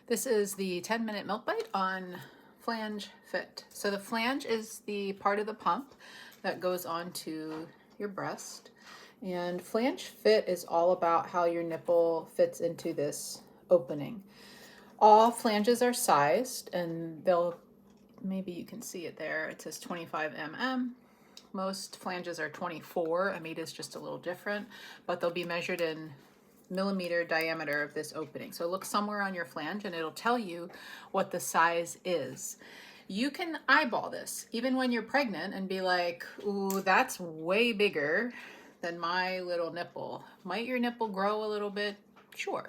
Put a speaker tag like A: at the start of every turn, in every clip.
A: This is the 10-minute milk bite on Flange Fit. So the flange is the part of the pump that goes onto your breast. And Flange Fit is all about how your nipple fits into this opening. All flanges are sized, and maybe you can see it there. It says 25 mm. Most flanges are 24. Amida is just a little different, but they'll be measured in millimeter diameter of this opening. So look somewhere on your flange and it'll tell you what the size is. You can eyeball this even when you're pregnant and be like, ooh, that's way bigger than my little nipple. Might your nipple grow a little bit? Sure.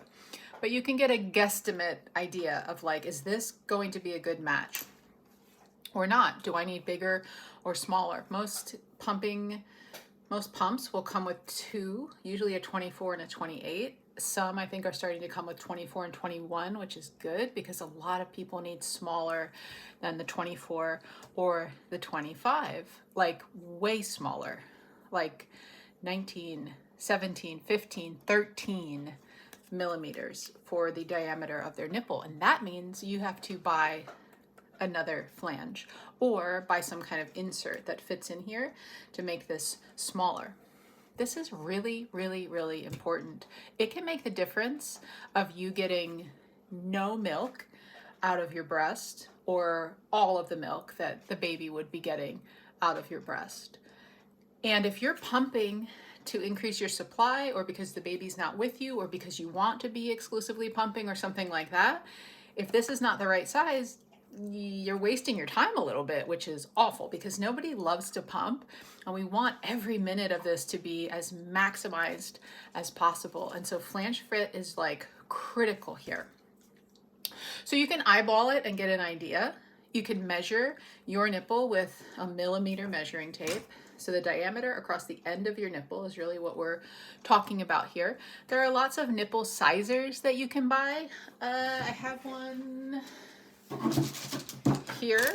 A: But you can get a guesstimate idea of like, is this going to be a good match or not? Do I need bigger or smaller? Most pumps will come with two, usually a 24 and a 28. Some I think are starting to come with 24 and 21, which is good because a lot of people need smaller than the 24 or the 25, like way smaller, like 19, 17, 15, 13 millimeters for the diameter of their nipple. And that means you have to buy another flange or buy some kind of insert that fits in here to make this smaller. This is really, really, really important. It can make the difference of you getting no milk out of your breast or all of the milk that the baby would be getting out of your breast. And if you're pumping to increase your supply, or because the baby's not with you, or because you want to be exclusively pumping or something like that, if this is not the right size, you're wasting your time a little bit, which is awful because nobody loves to pump, and we want every minute of this to be as maximized as possible. And so Flange Fit is like critical here. So you can eyeball it and get an idea. You can measure your nipple with a millimeter measuring tape. So the diameter across the end of your nipple is really what we're talking about here. There are lots of nipple sizers that you can buy. I have one here.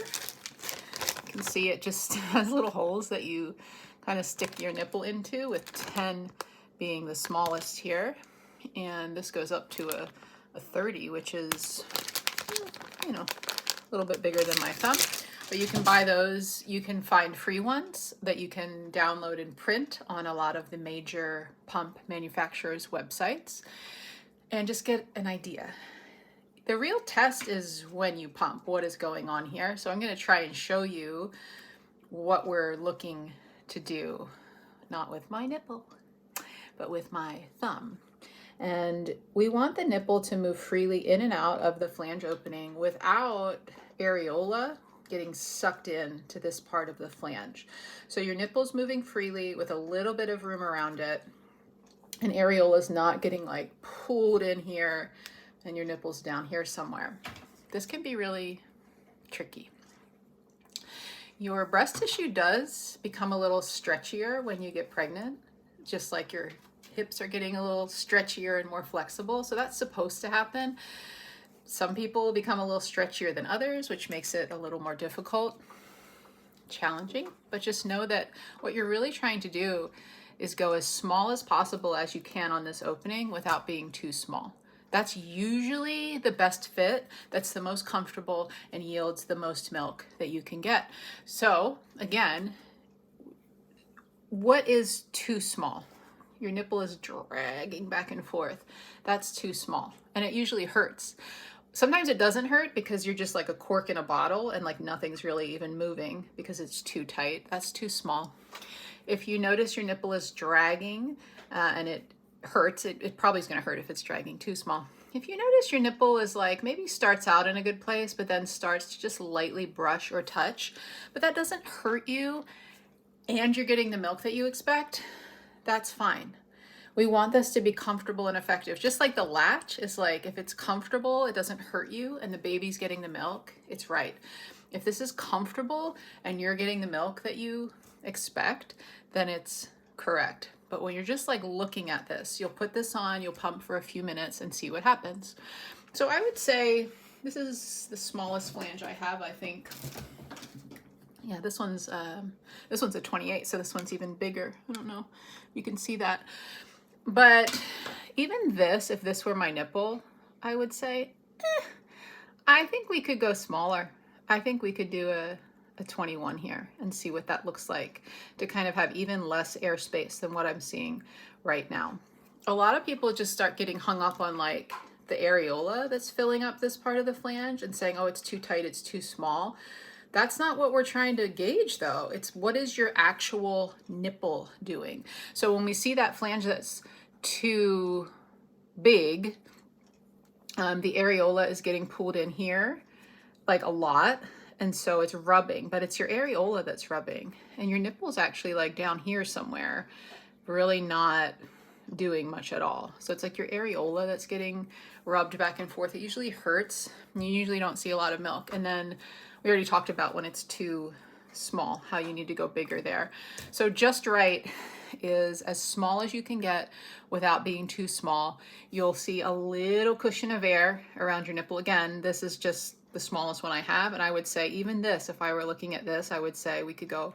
A: You can see it just has little holes that you kind of stick your nipple into, with 10 being the smallest here. And this goes up to a 30, which is, you know, a little bit bigger than my thumb. But you can buy those. You can find free ones that you can download and print on a lot of the major pump manufacturers' websites and just get an idea. The real test is when you pump, what is going on here. So I'm going to try and show you what we're looking to do, not with my nipple, but with my thumb. And we want the nipple to move freely in and out of the flange opening without areola getting sucked in to this part of the flange. So your nipple's moving freely with a little bit of room around it, and areola is not getting like pulled in here and your nipple's down here somewhere. This can be really tricky. Your breast tissue does become a little stretchier when you get pregnant, just like your hips are getting a little stretchier and more flexible. So that's supposed to happen. Some people become a little stretchier than others, which makes it a little more difficult, challenging. But just know that what you're really trying to do is go as small as possible as you can on this opening without being too small. That's usually the best fit. That's the most comfortable and yields the most milk that you can get. So again, what is too small? Your nipple is dragging back and forth. That's too small, and it usually hurts. Sometimes it doesn't hurt because you're just like a cork in a bottle and like nothing's really even moving because it's too tight. That's too small. If you notice your nipple is dragging and it hurts, it probably is going to hurt if it's dragging too small. If you notice your nipple is like maybe starts out in a good place but then starts to just lightly brush or touch, but that doesn't hurt you and you're getting the milk that you expect, that's fine. We want this to be comfortable and effective. Just like the latch is like, if it's comfortable, it doesn't hurt you, and the baby's getting the milk, it's right. If this is comfortable and you're getting the milk that you expect, then it's correct. But when you're just like looking at this, you'll put this on, you'll pump for a few minutes and see what happens. So I would say this is the smallest flange I have, I think. Yeah, this one's a 28, so this one's even bigger. I don't know, you can see that. But even this, if this were my nipple, I would say, I think we could go smaller. I think we could do a 21 here and see what that looks like to kind of have even less airspace than what I'm seeing right now. A lot of people just start getting hung up on like the areola that's filling up this part of the flange and saying, oh, it's too tight, it's too small. That's not what we're trying to gauge though. It's what is your actual nipple doing? So when we see that flange that's too big, the areola is getting pulled in here like a lot, and so it's rubbing, but it's your areola that's rubbing, and your nipple's actually like down here somewhere, really not doing much at all. So it's like your areola that's getting rubbed back and forth. It usually hurts. You usually don't see a lot of milk. And then we already talked about when it's too small, how you need to go bigger there. So just right is as small as you can get without being too small. You'll see a little cushion of air around your nipple. Again, this is just the smallest one I have, and I would say even this, if I were looking at this, I would say we could go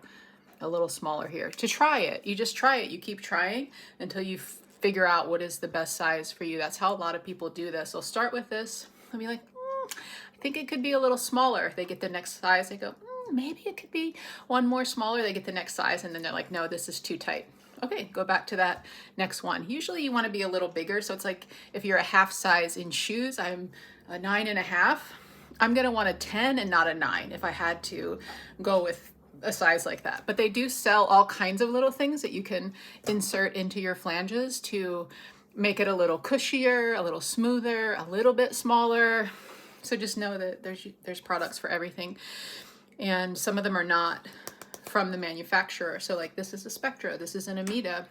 A: a little smaller here to try it. You just try it. You keep trying until you figure out what is the best size for you. That's how a lot of people do this. They'll start with this and be like, I think it could be a little smaller. They get the next size. They go, maybe it could be one more smaller. They get the next size, and then they're like, no, this is too tight. Okay, go back to that next one. Usually you want to be a little bigger. So it's like if you're a half size in shoes, I'm a 9.5. I'm going to want a 10 and not a 9 if I had to go with a size like that. But they do sell all kinds of little things that you can insert into your flanges to make it a little cushier, a little smoother, a little bit smaller. So just know that there's products for everything. And some of them are not from the manufacturer. So like this is a Spectra, this is an Amida.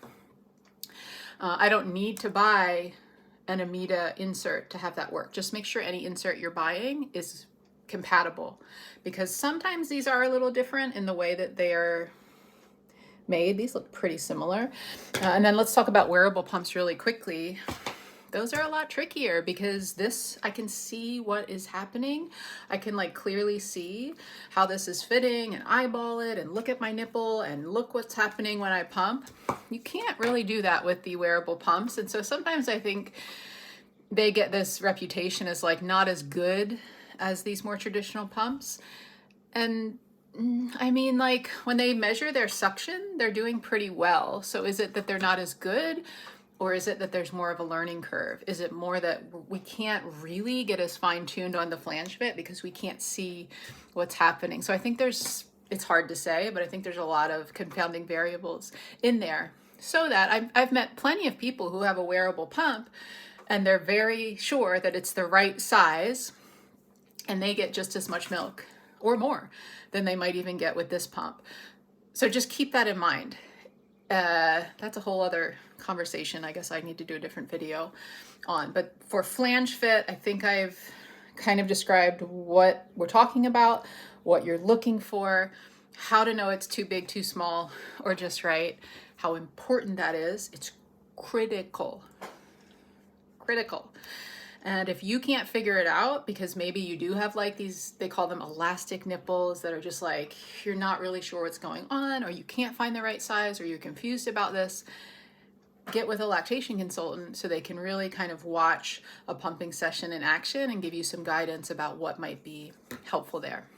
A: I don't need to buy an Amida insert to have that work. Just make sure any insert you're buying is compatible, because sometimes these are a little different in the way that they are made. These look pretty similar. And then let's talk about wearable pumps really quickly. Those are a lot trickier because this, I can see what is happening. I can like clearly see how this is fitting and eyeball it and look at my nipple and look what's happening when I pump. You can't really do that with the wearable pumps. And so sometimes I think they get this reputation as like not as good as these more traditional pumps. And I mean, like when they measure their suction, they're doing pretty well. So is it that they're not as good? Or is it that there's more of a learning curve? Is it more that we can't really get as fine-tuned on the flange bit because we can't see what's happening? So I think it's hard to say, but I think there's a lot of confounding variables in there. So that I've met plenty of people who have a wearable pump and they're very sure that it's the right size and they get just as much milk or more than they might even get with this pump. So just keep that in mind. That's a whole other conversation. I guess I need to do a different video on. But for flange fit, I think I've kind of described what we're talking about, what you're looking for, how to know it's too big, too small, or just right, how important that is. It's critical. Critical. And if you can't figure it out, because maybe you do have like these, they call them elastic nipples that are just like, you're not really sure what's going on, or you can't find the right size, or you're confused about this, get with a lactation consultant so they can really kind of watch a pumping session in action and give you some guidance about what might be helpful there.